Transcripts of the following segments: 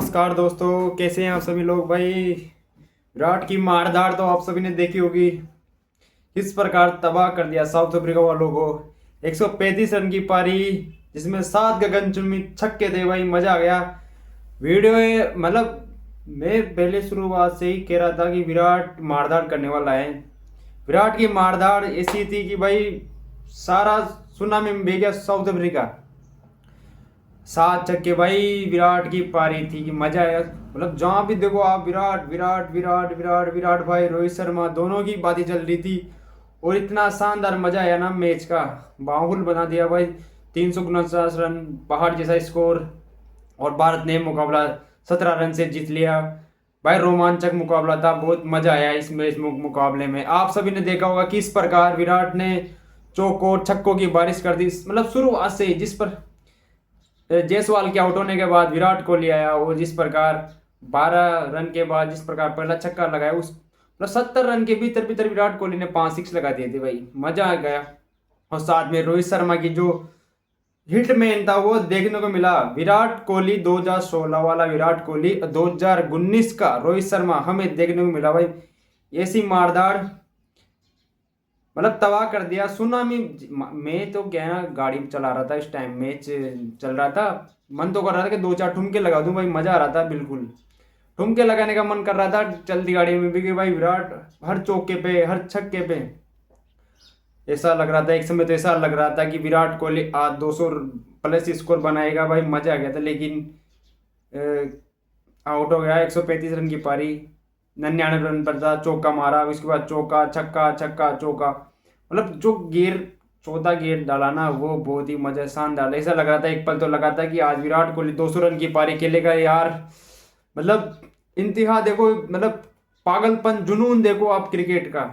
नमस्कार दोस्तों, कैसे हैं आप सभी लोग। भाई विराट की मारधाड़ तो आप सभी ने देखी होगी। किस प्रकार तबाह कर दिया साउथ अफ्रीका वालों को। 135 रन की पारी जिसमें 7 गगनचुंबी छक्के थे। भाई मजा आ गया। वीडियो मतलब मैं पहले शुरुआत से ही कह रहा था कि विराट मारधाड़ करने वाला है। विराट की मारधाड़ ऐसी थी कि भाई सारा सुनामी में बह गया साउथ अफ्रीका। 7 छक्के भाई विराट की पारी थी कि मजा आया। मतलब जहां भी देखो आप विराट विराट विराट विराट विराट भाई रोहित शर्मा दोनों की बातें चल रही थी। और इतना शानदार मजा आया ना मैच का। बाहुल बना दिया भाई। 349 रन पहाड़ जैसा स्कोर। और भारत ने मुकाबला 17 रन से जीत लिया। भाई रोमांचक मुकाबला था। बहुत मजा आया इस मैच मुकाबले में। आप सभी ने देखा होगा किस प्रकार विराट ने चौकोर छक्कों की बारिश कर दी। मतलब शुरुआत से जिस पर जायसवाल के आउट होने के बाद विराट कोहली आया और जिस प्रकार 12 रन के बाद जिस प्रकार पहला छक्का लगाया उस मतलब 70 रन के भीतर भीतर विराट कोहली ने 5 6 लगा दिए थे। भाई मजा आ गया। और साथ में रोहित शर्मा की जो हिटमैन था वो देखने को मिला। विराट कोहली 2016 वाला विराट कोहली 2019 का रोहित शर्मा हमें देखने को मिला। भाई ऐसी मारदार मतलब तबाह कर दिया सुनामी। मैं तो क्या है ना गाड़ी चला रहा था इस टाइम मैच चल रहा था। मन तो कर रहा था कि 2 4 ठुमके लगा दूं। भाई मजा आ रहा था बिल्कुल। ठुमके लगाने का मन कर रहा था चलती गाड़ी में भी कि भाई विराट हर चौके पे हर छक्के पे। ऐसा लग रहा था एक समय तो ऐसा लग रहा था कि विराट कोहली आज 200 प्लस स्कोर बनाएगा। भाई मजा आ गया था लेकिन आउट हो गया। 135 रन की पारी 99 रन पर था। चौका मारा उसके बाद चौका छक्का छक्का चौका। मतलब जो गियर 14 गियर डाला ना वो बहुत ही मजा शानदार। ऐसा लग रहा था एक पल तो लगा था कि आज विराट कोहली 200 रन की पारी खेलेगा यार। मतलब इंतहा देखो। मतलब पागलपन जुनून देखो आप क्रिकेट का।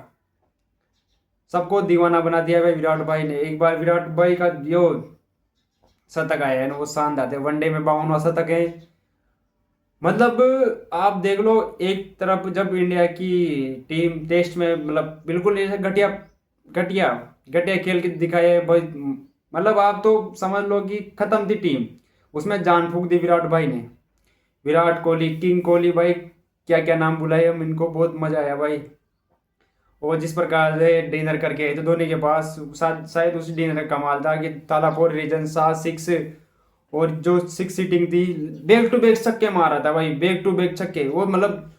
सबको दीवाना बना दिया भाई विराट भाई ने। एक बार विराट भाई का जो शतक आया है ना वो शानदार थे। वनडे में 52वां शतक है। मतलब आप देख लो एक तरफ जब इंडिया की टीम टेस्ट में मतलब बिल्कुल ऐसे घटिया घटिया घटिया खेल के दिखाया है भाई। मतलब आप तो समझ लो कि खत्म थी टीम। उसमें जान फूंक दी विराट भाई ने। विराट कोहली किंग कोहली भाई क्या क्या नाम बुलाए हम इनको। बहुत मजा आया भाई। और जिस प्रकार से डिनर करके आए थे धोनी के पास शायद उस डिनर का कमाल था कि तालापोर रीजन 7 6 और जो 6 सीटिंग थी बैक टू बैक छक्के मारा था भाई। बैक टू बैक छक्के वो मतलब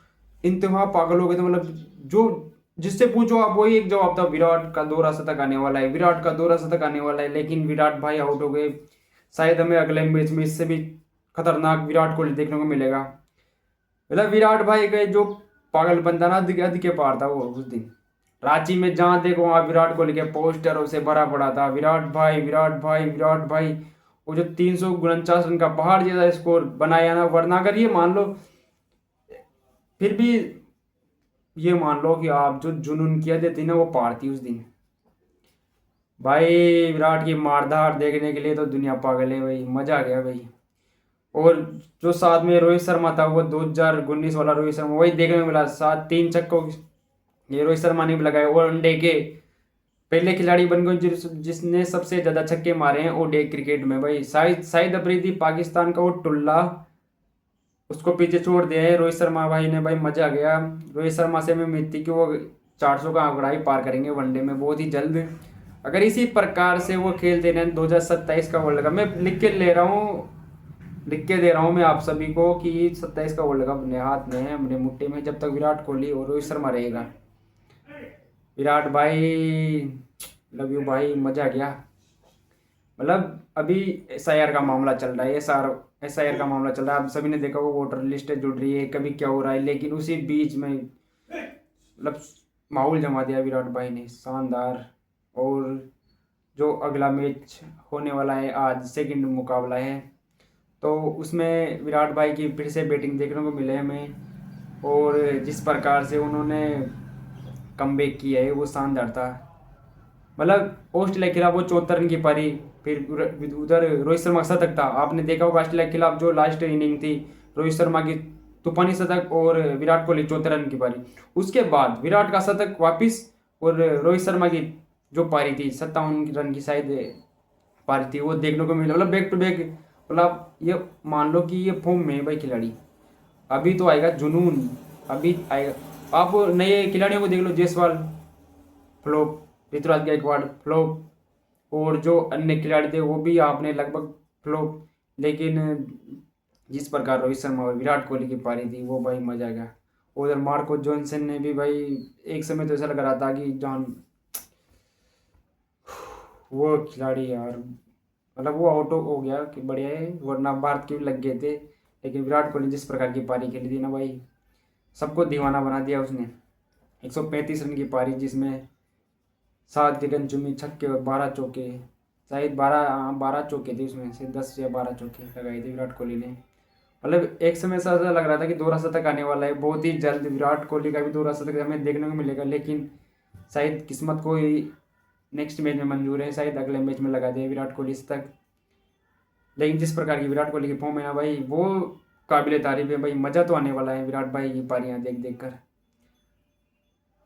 इंतहा पागल हो गए थे। मतलब जो जिससे पूछो आप वही एक जवाब था। विराट का दोहरा शतक आने वाला है विराट का दोहरा शतक आने वाला है। लेकिन विराट भाई आउट हो गए। शायद हमें अगले मैच में इससे भी खतरनाक विराट कोहली देखने को मिलेगा। मतलब विराट भाई का जो पागलपन था ना अध के पार था वो उस दिन। रांची में जहां देखो वहां विराट कोहली के पोस्टरों से भरा पड़ा था। विराट भाई विराट भाई विराट भाई। वो जो 349 रन का पहाड़ जैसा स्कोर बनाया ना। वरना अगर ये मान लो फिर भी ये मान लो कि आप जो जुनून किया देती ना वो पार थी उस दिन। भाई विराट की मारधाड़ देखने के लिए तो दुनिया पागल है भाई। मजा आ गया भाई। और जो साथ में रोहित शर्मा था वो 2019 वाला रोहित शर्मा वही देखने को मिला। 3 छक्कों ये रोहित शर्मा ने भी लगाए। और वनडे के पहले खिलाड़ी बन गए जिसने सबसे ज्यादा छक्के मारे हैं ओडीआई क्रिकेट में। भाई शाहिद अफरीदी पाकिस्तान का वो टुल्ला उसको पीछे छोड़ दिया है रोहित शर्मा भाई ने। भाई मजा आ गया। रोहित शर्मा से मैं उम्मीद थी कि वो 400 का आंकड़ा ही पार करेंगे वनडे में बहुत ही जल्द। अगर इसी प्रकार से वो खेलते रहे 2027 का वर्ल्ड कप मैं लिख के ले रहा हूँ। लिख के दे रहा हूँ मैं आप सभी को कि 27 का वर्ल्ड कप अपने हाथ में है अपने मुट्ठी में जब तक विराट कोहली और रोहित शर्मा रहेगा। विराट भाई लव यू भाई। मजा आ गया। मतलब अभी एसआईआर का मामला चल रहा है। एसआईआर का मामला चल रहा है। आप सभी ने देखा वो वोटर लिस्ट जुड़ रही है कभी क्या हो रहा है। लेकिन उसी बीच में मतलब माहौल जमा दिया विराट भाई ने शानदार। और जो अगला मैच होने वाला है आज सेकंड मुकाबला है तो उसमें विराट भाई की फिर से बैटिंग देखने को मिले हमें। और जिस प्रकार से उन्होंने कमबैक किया है वो शानदार था। मतलब ऑस्ट्रेलिया के खिलाफ वो 74 रन की पारी। फिर उधर रोहित शर्मा का शतक था। आपने देखा होगा ऑस्ट्रेलिया के खिलाफ जो लास्ट इनिंग थी रोहित शर्मा की तूफानी शतक और विराट कोहली 74 रन की पारी। उसके बाद विराट का शतक वापिस और रोहित शर्मा की जो पारी थी 57 रन की शायद पारी थी वो देखने को मिला। मतलब बैक टू बैक मतलब ये मान लो कि ये फॉर्म में है भाई खिलाड़ी। अभी तो आएगा जुनून, अभी आएगा। आप नए खिलाड़ियों को देख लो, जायसवाल फ्लॉप, ऋतुराज गायकवाड़ फ्लॉप, और जो अन्य खिलाड़ी थे वो भी आपने लगभग फ्लॉप। लेकिन जिस प्रकार रोहित शर्मा और विराट कोहली की पारी थी वो भाई मजा आ गया। उधर मार्को जॉनसन ने भी भाई, एक समय तो ऐसा लग रहा था कि जॉन, वो खिलाड़ी यार, मतलब वो आउट हो गया कि बढ़िया है, वरना भारत के भी लग गए थे। लेकिन विराट कोहली जिस प्रकार की पारी खेली थी ना भाई, सबको दीवाना बना दिया उसने। 135 रन की पारी जिसमें 7 गेंद चुमी, छक्के और 12 चौके, शायद 12 चौके थे उसमें से, 10 या 12 चौके लगाए थे विराट कोहली ने। मतलब एक समय ऐसा ऐसा लग रहा था कि दोहरा शतक आने वाला है बहुत ही जल्द, विराट कोहली का भी दोहरा शतक हमें देखने को मिलेगा। लेकिन शायद किस्मत को ही नेक्स्ट मैच में मंजूर है, शायद अगले मैच में लगा दे विराट कोहली शतक। लेकिन जिस प्रकार की विराट कोहली की फॉर्म है ना भाई, वो काबिले तारीफ है भाई। मज़ा तो आने वाला है विराट भाई की पारियां देख देख कर।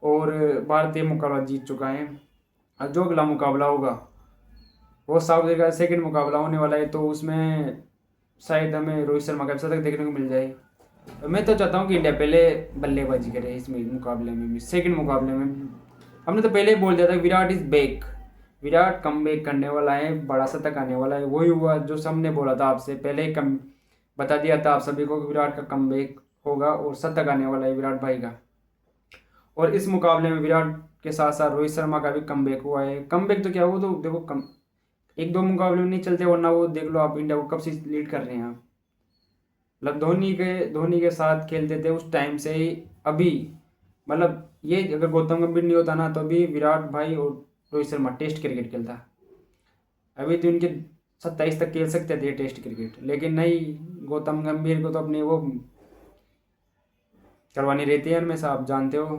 और भारतीय मुकाबला जीत चुका है। और जो अगला मुकाबला होगा वो साउथ अफ्रीका का सेकंड मुकाबला होने वाला है, तो उसमें शायद हमें रोहित शर्मा का शतक देखने को मिल जाए। तो मैं तो चाहता हूँ कि इंडिया पहले बल्लेबाजी करे इसमें, मुकाबले में भी, सेकंड मुकाबले में। हमने तो पहले ही बोल दिया था Virat is back, Virat come back करने वाला है, बड़ा शतक आने वाला है। वही हुआ जो सबने बोला था आपसे पहले ही, कम बता दिया था आप सभी को कि विराट का कम बैक होगा और शतक आने वाला है विराट भाई का। और इस मुकाबले में विराट के साथ साथ रोहित शर्मा का भी कम बैक हुआ है। कम बैक तो क्या, वो तो देखो कम, एक दो मुकाबले में नहीं चलते, वरना वो देख लो आप इंडिया को कब से लीड कर रहे हैं आप। मतलब धोनी के साथ खेलते थे उस टाइम से ही अभी, मतलब ये अगर गौतम गंभीर नहीं होता ना तो अभी विराट भाई और रोहित शर्मा टेस्ट क्रिकेट खेलता। अभी तो इनके 27 तक खेल सकते थे टेस्ट क्रिकेट, लेकिन नहीं, गौतम गंभीर को तो अपनी वो करवानी रहती है हमेशा, आप जानते हो।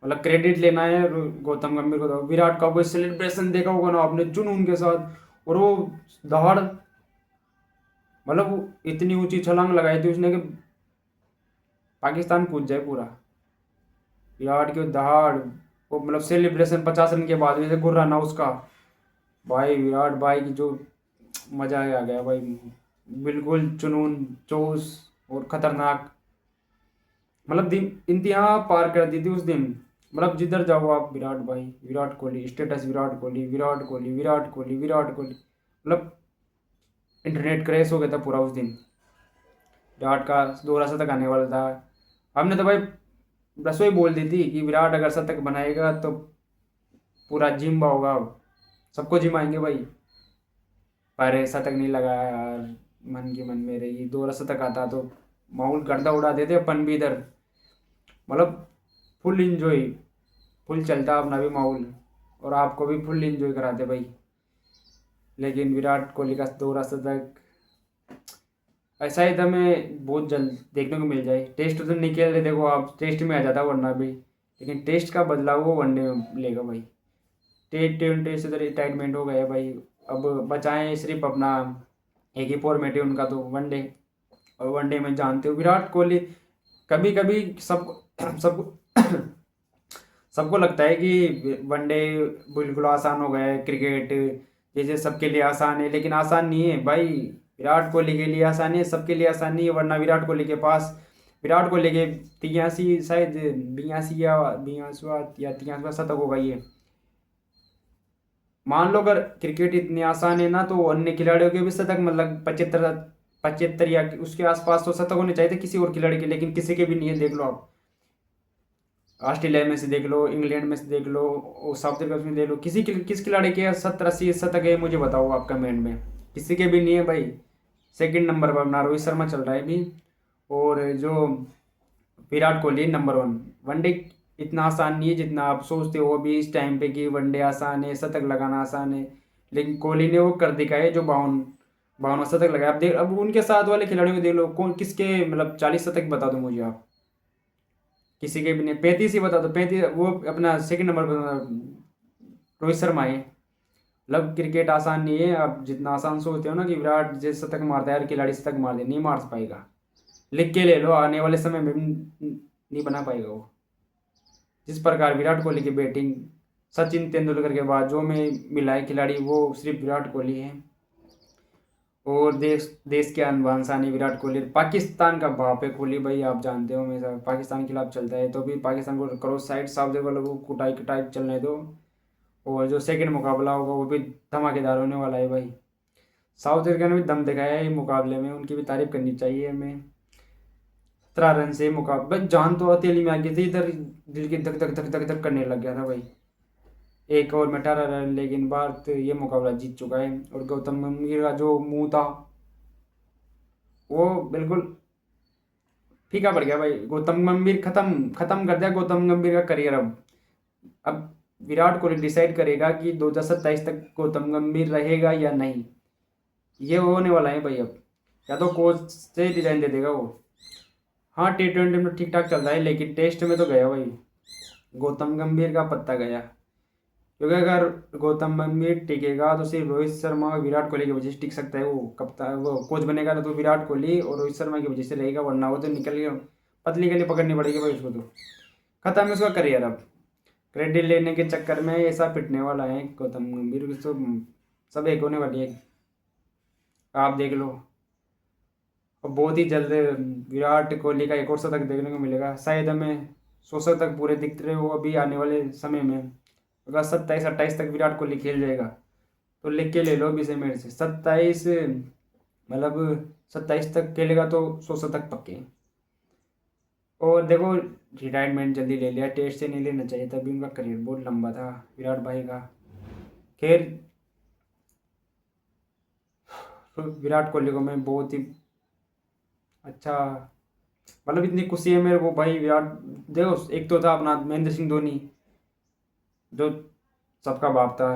मतलब क्रेडिट लेना है गौतम गंभीर को। तो विराट का वो सेलिब्रेशन देखा होगा ना आपने, जुनून के साथ, और वो दहाड़, मतलब वो इतनी ऊंची छलांग लगाई थी उसने कि पाकिस्तान कूद जाए पूरा। विराट की दहाड़, वो मतलब सेलिब्रेशन 50 रन के बाद वैसे गुर्राना उसका, भाई विराट भाई की जो मजा आ गया भाई, बिल्कुल जुनून, जोश और खतरनाक। मतलब दिन इंतहा पार कर दी थी उस दिन। मतलब जिधर जाओ आप विराट भाई, विराट कोहली स्टेटस, विराट कोहली, विराट कोहली, विराट कोहली, विराट कोहली, मतलब इंटरनेट क्रैश हो गया था पूरा उस दिन। विराट का दोहरा शतक आने वाला था। हमने तो भाई रसोई बोल दी थी कि विराट अगर शतक बनाएगा तो पूरा जिम्बा होगा, सबको जिमाएंगे भाई। पर शतक नहीं लगाया यार, मन के मन में रही। दोहरा शतक आता तो माहौल गर्दा उड़ा देते अपन भी इधर, मतलब फुल इंजॉय, फुल चलता अपना भी माहौल, और आपको भी फुल इंजॉय कराते भाई। लेकिन विराट कोहली का दोहरा शतक ऐसा ही था, हमें बहुत जल्द देखने को मिल जाए। टेस्ट तो नहीं खेल रहे, देखो आप टेस्ट में आ जाता वरना भी, लेकिन टेस्ट का बदलाव वो वनडे में लेगा भाई। टी20 से तो रिटायरमेंट हो गया भाई, अब बचाएं सिर्फ अपना एक ही फॉर्मेट है उनका तो वनडे। और वनडे में जानते हो विराट कोहली, कभी कभी सब सब सबको लगता है कि वनडे बिल्कुल आसान हो गया है क्रिकेट, जैसे सबके लिए आसान है, लेकिन आसान नहीं है भाई। विराट कोहली के लिए आसान है, सबके लिए आसान नहीं है। वरना विराट कोहली के पास, विराट कोहली के 83 शायद 82 या 83वां शतक होगा ये। मान लो अगर क्रिकेट इतनी आसान है ना, तो अन्य खिलाड़ियों के भी शतक मतलब 75 या उसके आसपास तो शतक होने चाहिए थे किसी और खिलाड़ी के, लेकिन किसी के भी नहीं है। देख लो आप, ऑस्ट्रेलिया में से देख लो, इंग्लैंड में से देख लो, और साउथ अफ्रीका में देख लो, किस खिलाड़ी के 70-80 शतक है मुझे बताओ आप कमेंट में। किसी के भी नहीं है भाई। सेकंड नंबर पर अपना रोहित शर्मा चल रहा है अभी, और जो विराट कोहली नंबर 1। वनडे इतना आसान नहीं है जितना आप सोचते हो अभी इस टाइम पे कि वनडे आसान है, शतक लगाना आसान है। लेकिन कोहली ने वो कर दिखाया है, जो 52 शतक लगाया। अब देख, अब उनके साथ वाले खिलाड़ियों को देख लो, कौन किसके मतलब 40 शतक बता दो मुझे आप। किसी के भी नहीं, 35 ही बता दो, 35। वो अपना सेकंड नंबर पर रोहित शर्मा है। मतलब क्रिकेट आसान नहीं है, आप जितना आसान सोचते हो ना कि विराट जैसे शतक मारता है, हर खिलाड़ी शतक मार दे, नहीं मार पाएगा। लिख के ले लो, आने वाले समय में भी नहीं बना पाएगा वो। जिस प्रकार विराट कोहली की बैटिंग, सचिन तेंदुलकर के बाद जो में मिला है खिलाड़ी, वो सिर्फ विराट कोहली है। और देश देश के अनबान सानी विराट कोहली, पाकिस्तान का बाप है कोहली भाई, आप जानते हो हमेशा पाकिस्तान के खिलाफ चलता है, तो भी पाकिस्तान को करो साइड, साउदी वालों को कुटाई कटाई चलने दो। और जो सेकंड मुकाबला होगा वो भी धमाकेदार होने वाला है भाई। साउथ अफ्रीका ने भी दम दिखाया है मुकाबले में, उनकी भी तारीफ करनी चाहिए हमें। 17 रन से मुकाबला, बस जान तो हथेली में आ गई थी इधर, दिल की धक धक धक धक धक करने लग गया था भाई। एक ओवर में 18 रन, लेकिन भारत ये मुकाबला जीत चुका है। और गौतम गंभीर का जो मुंह था वो बिल्कुल फीका पड़ गया भाई। गौतम गंभीर खत्म खत्म कर दिया गौतम गंभीर का करियर। अब विराट कोहली डिसाइड करेगा कि 2027 तक गौतम गंभीर रहेगा या नहीं, ये होने वाला है भाई। अब या तो कोच से डिजाइन दे देगा वो। हाँ, T20 में ठीक ठाक चल रहा है, लेकिन टेस्ट में तो गया भाई, गौतम गंभीर का पत्ता गया। क्योंकि अगर गौतम गंभीर टिकेगा तो सिर्फ रोहित शर्मा और विराट कोहली की वजह से टिक सकता है। वो कप्तान, वो कोच बनेगा ना, तो विराट कोहली और रोहित शर्मा की वजह से रहेगा, वरना वो तो निकल गया। पतली गली पकड़नी पड़ेगी भाई उसको, तो खत्म है उसका करियर। अब क्रेडिट लेने के चक्कर में ऐसा पिटने वाला है गौतम गंभीर की, तो सब एक होने वाली है, आप देख लो। और बहुत ही जल्द विराट कोहली का एक और शतक देखने को मिलेगा, शायद हमें 100 शतक पूरे दिखते रहे हो अभी आने वाले समय में। अगर 27-28 तक विराट कोहली खेल जाएगा तो लिख के ले लो अभी से मेरे से, 27 मतलब 27 तक खेलेगा तो 100 शतक पक्के। और देखो, रिटायरमेंट जल्दी ले लिया, टेस्ट से नहीं लेना चाहिए था, अभी उनका करियर बहुत लंबा था विराट भाई का। खैर, तो विराट कोहली को मैं बहुत ही अच्छा, मतलब इतनी खुशी है मेरे को भाई। विराट, देखो एक तो था अपना महेंद्र सिंह धोनी, जो सबका बाप था,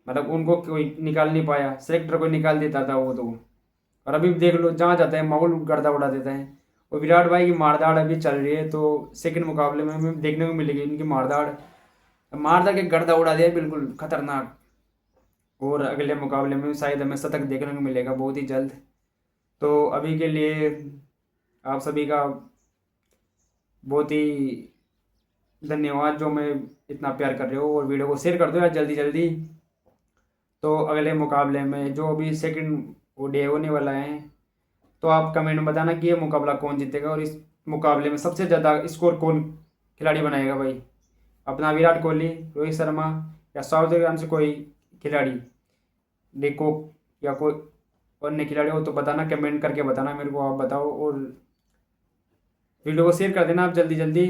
मतलब उनको कोई निकाल नहीं पाया, सेलेक्टर कोई निकाल देता था वो तो। और अभी देख लो जहाँ जाता है माहौल गर्दा उड़ा देता है। और विराट भाई की मारदाड़ अभी चल रही है, तो सेकंड मुकाबले में हमें देखने को मिलेगी इनकी मारदाड़। मारदाड़ के गर्दा उड़ा दिया बिल्कुल खतरनाक। और अगले मुकाबले में शायद हमें शतक देखने को मिलेगा बहुत ही जल्द। तो अभी के लिए आप सभी का बहुत ही धन्यवाद, जो मैं इतना प्यार कर रहे हो, और वीडियो को शेयर कर दो यार जल्दी जल्दी। तो अगले मुकाबले में जो अभी सेकंड ओडीआई होने वाला है, तो आप कमेंट में बताना कि ये मुकाबला कौन जीतेगा, और इस मुकाबले में सबसे ज़्यादा स्कोर कौन खिलाड़ी बनाएगा भाई। अपना विराट कोहली, रोहित शर्मा, या साउथ अफ्रीका से कोई खिलाड़ी, देखो, या कोई अन्य खिलाड़ी हो तो बताना, कमेंट करके बताना मेरे को, आप बताओ। और वीडियो को शेयर कर देना आप जल्दी जल्दी।